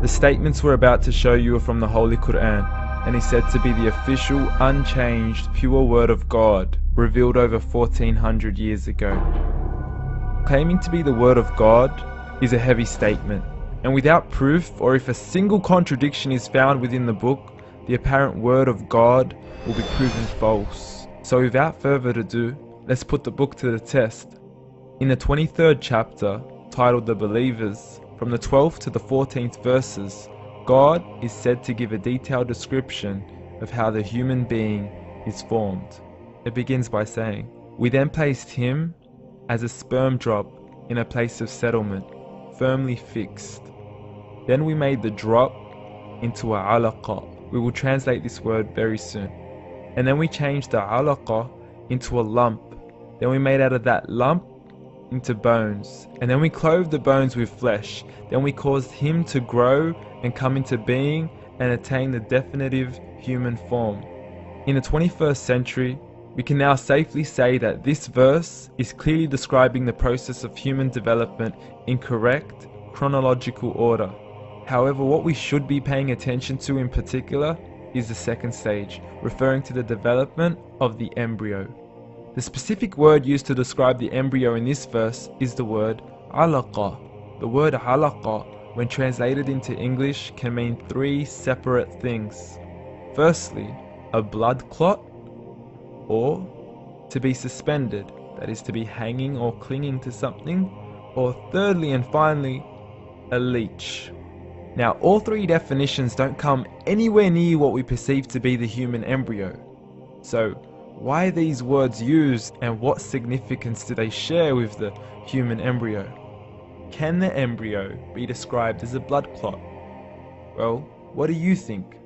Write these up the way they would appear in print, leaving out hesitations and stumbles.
The statements we're about to show you are from the Holy Quran, and is said to be the official, unchanged, pure word of God, revealed over 1400 years ago. Claiming to be the word of God is a heavy statement, and without proof, or if a single contradiction is found within the book, the apparent word of God will be proven false. So without further ado, let's put the book to the test. In the 23rd chapter, titled The Believers, from the 12th to the 14th verses, God is said to give a detailed description of how the human being is formed. It begins by saying, "We then placed him as a sperm drop in a place of settlement, firmly fixed. Then we made the drop into a alaqa." We will translate this word very soon. "And then we changed the alaqa into a lump. Then we made out of that lump into bones. And then we clothed the bones with flesh. Then we caused him to grow and come into being and attain the definitive human form." In the 21st century, we can now safely say that this verse is clearly describing the process of human development in correct chronological order. However, what we should be paying attention to in particular is the second stage, referring to the development of the embryo. The specific word used to describe the embryo in this verse is the word alaqa. The word alaqa, when translated into English, can mean three separate things. Firstly, a blood clot, or to be suspended, that is to be hanging or clinging to something, or thirdly and finally, a leech. Now, all three definitions don't come anywhere near what we perceive to be the human embryo. So, why are these words used, and what significance do they share with the human embryo? Can the embryo be described as a blood clot? Well, what do you think?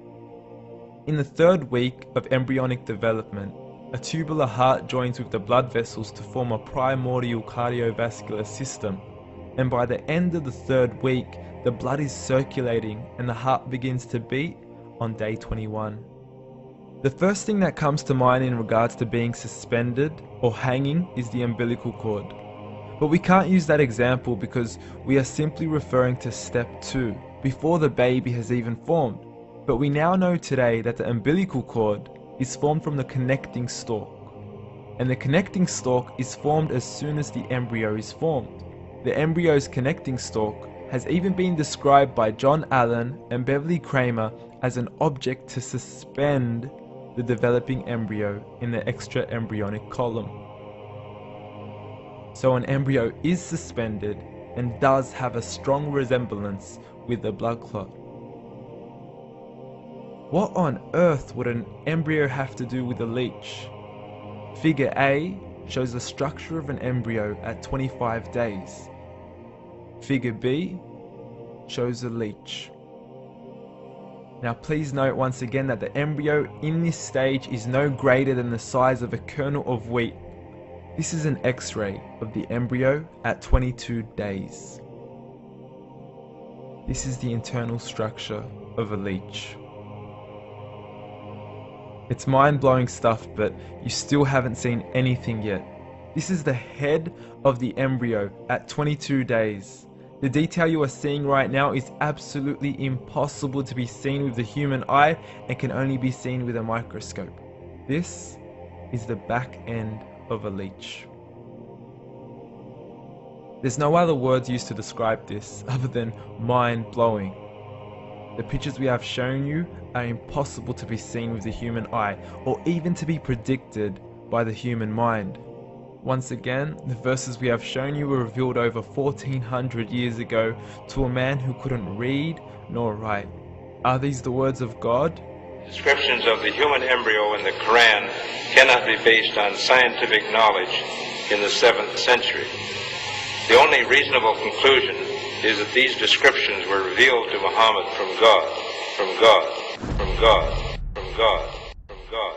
In the third week of embryonic development, a tubular heart joins with the blood vessels to form a primordial cardiovascular system, and by the end of the third week, the blood is circulating and the heart begins to beat on day 21. The first thing that comes to mind in regards to being suspended or hanging is the umbilical cord. But we can't use that example because we are simply referring to step 2, before the baby has even formed. But we now know today that the umbilical cord is formed from the connecting stalk. And the connecting stalk is formed as soon as the embryo is formed. The embryo's connecting stalk has even been described by John Allen and Beverly Kramer as an object to suspend the developing embryo in the extra-embryonic column. So an embryo is suspended and does have a strong resemblance with the blood clot. What on earth would an embryo have to do with a leech? Figure A shows the structure of an embryo at 25 days. Figure B shows a leech. Now please note once again that the embryo in this stage is no greater than the size of a kernel of wheat. This is an X-ray of the embryo at 22 days. This is the internal structure of a leech. It's mind-blowing stuff, but you still haven't seen anything yet. This is the head of the embryo at 22 days. The detail you are seeing right now is absolutely impossible to be seen with the human eye and can only be seen with a microscope. This is the back end of a leech. There's no other words used to describe this other than mind-blowing. The pictures we have shown you are impossible to be seen with the human eye or even to be predicted by the human mind. Once again, the verses we have shown you were revealed over 1400 years ago to a man who couldn't read nor write. Are these the words of God? Descriptions of the human embryo in the Quran cannot be based on scientific knowledge in the 7th century. The only reasonable conclusion is that these descriptions were revealed to Muhammad from God, from God, from God, from God, from God.